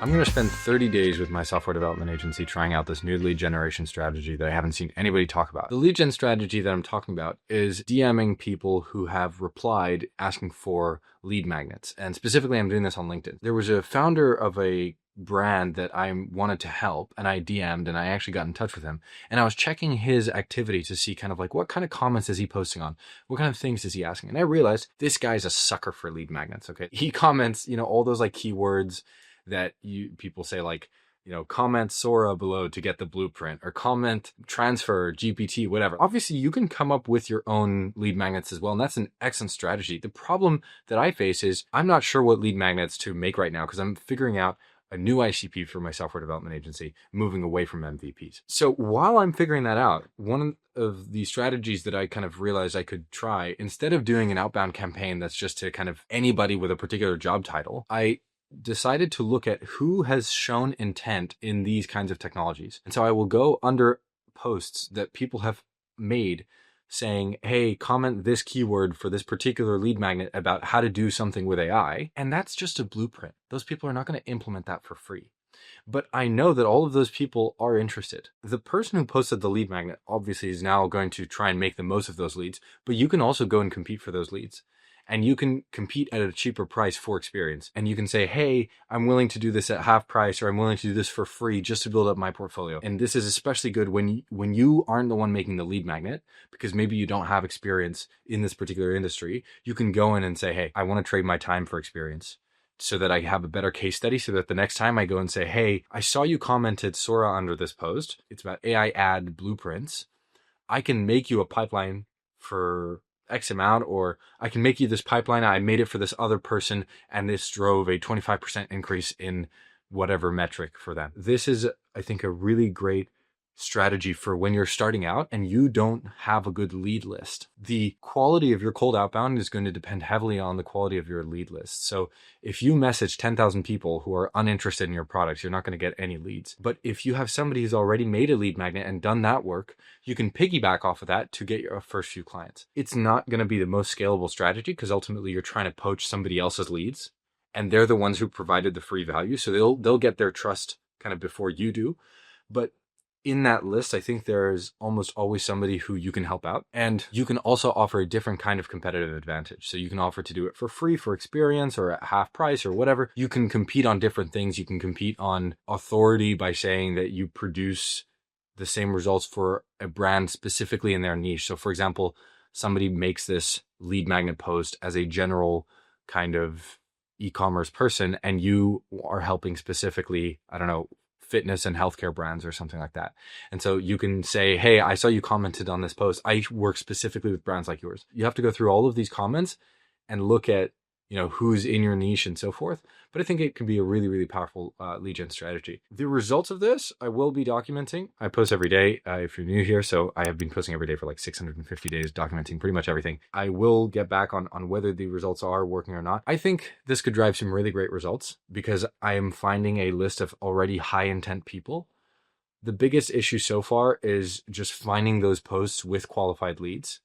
I'm going to spend 30 days with my software development agency trying out this new lead generation strategy that I haven't seen anybody talk about. The lead gen strategy that I'm talking about is DMing people who have replied asking for lead magnets. And specifically, I'm doing this on LinkedIn. There was a founder of a brand that I wanted to help, and I DM'd and I actually got in touch with him. And I was checking his activity to see kind of like what kind of comments is he posting on? What kind of things is he asking? And I realized this guy's a sucker for lead magnets. Okay. He comments, all those like keywords that people say, like, comment Sora below to get the blueprint, or comment transfer GPT, whatever. Obviously, you can come up with your own lead magnets as well, and that's an excellent strategy. The problem that I face is I'm not sure what lead magnets to make right now because I'm figuring out a new ICP for my software development agency, moving away from MVPs. So while I'm figuring that out, one of the strategies that I kind of realized I could try, instead of doing an outbound campaign that's just to kind of anybody with a particular job title, I decided to look at who has shown intent in these kinds of technologies. And so I will go under posts that people have made saying, hey, comment this keyword for this particular lead magnet about how to do something with AI. And that's just a blueprint. Those people are not going to implement that for free. But I know that all of those people are interested. The person who posted the lead magnet obviously is now going to try and make the most of those leads, but you can also go and compete for those leads. And you can compete at a cheaper price for experience. And you can say, hey, I'm willing to do this at half price, or I'm willing to do this for free just to build up my portfolio. And this is especially good when you aren't the one making the lead magnet, because maybe you don't have experience in this particular industry. You can go in and say, hey, I want to trade my time for experience so that I have a better case study, so that the next time I go and say, hey, I saw you commented Sora under this post. It's about AI ad blueprints. I can make you a pipeline for X amount, or I can make you this pipeline. I made it for this other person, and this drove a 25% increase in whatever metric for them. This is, I think, a really great strategy for when you're starting out and you don't have a good lead list. The quality of your cold outbound is going to depend heavily on the quality of your lead list. So if you message 10,000 people who are uninterested in your products, you're not going to get any leads. But if you have somebody who's already made a lead magnet and done that work, you can piggyback off of that to get your first few clients. It's not going to be the most scalable strategy because ultimately you're trying to poach somebody else's leads, and they're the ones who provided the free value. So they'll get their trust kind of before you do. But in that list, I think there's almost always somebody who you can help out. And you can also offer a different kind of competitive advantage. So you can offer to do it for free for experience, or at half price, or whatever. You can compete on different things. You can compete on authority by saying that you produce the same results for a brand specifically in their niche. So for example, somebody makes this lead magnet post as a general kind of e-commerce person, and you are helping specifically, I don't know, fitness and healthcare brands or something like that. And so you can say, hey, I saw you commented on this post. I work specifically with brands like yours. You have to go through all of these comments and look at, who's in your niche and so forth. But I think it can be a really, really powerful lead gen strategy. The results of this, I will be documenting. I post every day if you're new here. So I have been posting every day for like 650 days, documenting pretty much everything. I will get back on whether the results are working or not. I think this could drive some really great results because I am finding a list of already high intent people. The biggest issue so far is just finding those posts with qualified leads.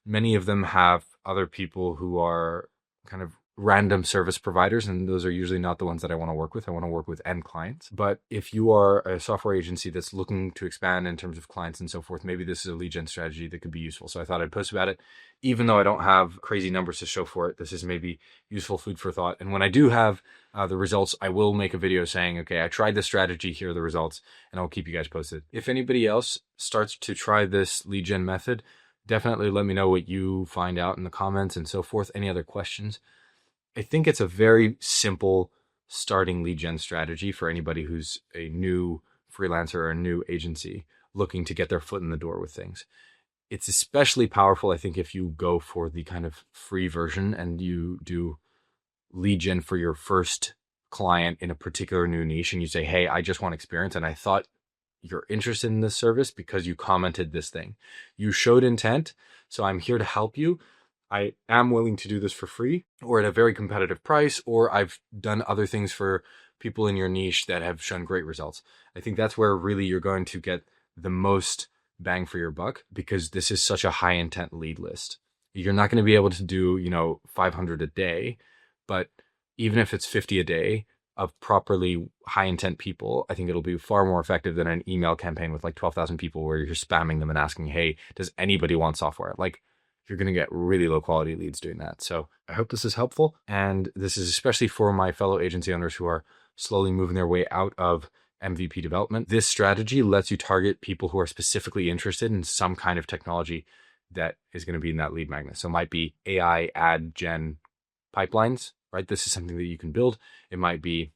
Many of them have other people who are kind of random service providers, and those are usually not the ones that I want to work with. I want to work with end clients. But if you are a software agency that's looking to expand in terms of clients and so forth, maybe this is a lead gen strategy that could be useful. So I thought I'd post about it. Even though I don't have crazy numbers to show for it, this is maybe useful food for thought. And when I do have the results, I will make a video saying, okay, I tried this strategy, here are the results, and I'll keep you guys posted. If anybody else starts to try this lead gen method, definitely let me know what you find out in the comments and so forth. Any other questions? I think it's a very simple starting lead gen strategy for anybody who's a new freelancer or a new agency looking to get their foot in the door with things. It's especially powerful, I think, if you go for the kind of free version and you do lead gen for your first client in a particular new niche, and you say, hey, I just want experience, and I thought you're interested in this service because you commented this thing. You showed intent, so I'm here to help you. I am willing to do this for free or at a very competitive price, or I've done other things for people in your niche that have shown great results. I think that's where really you're going to get the most bang for your buck, because this is such a high intent lead list. You're not going to be able to do, 500 a day, but even if it's 50 a day, of properly high intent people, I think it'll be far more effective than an email campaign with like 12,000 people where you're spamming them and asking, hey, does anybody want software? Like, you're going to get really low quality leads doing that. So I hope this is helpful. And this is especially for my fellow agency owners who are slowly moving their way out of MVP development. This strategy lets you target people who are specifically interested in some kind of technology that is going to be in that lead magnet. So it might be AI ad gen pipelines, right? This is something that you can build. It might be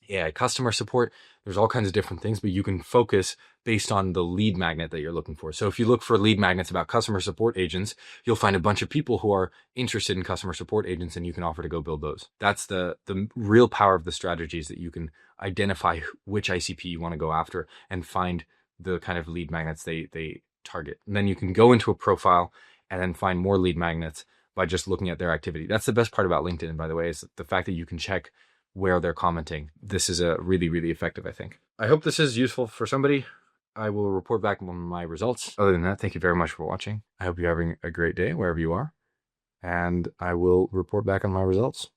AI customer support. There's all kinds of different things, but you can focus based on the lead magnet that you're looking for. So if you look for lead magnets about customer support agents, you'll find a bunch of people who are interested in customer support agents, and you can offer to go build those. That's the real power of the strategy, is that you can identify which ICP you want to go after and find the kind of lead magnets they target. And then you can go into a profile and then find more lead magnets by just looking at their activity. That's the best part about LinkedIn, by the way, is the fact that you can check where they're commenting. This is a really, really effective, I think. I hope this is useful for somebody. I will report back on my results. Other than that, thank you very much for watching. I hope you're having a great day wherever you are, and I will report back on my results.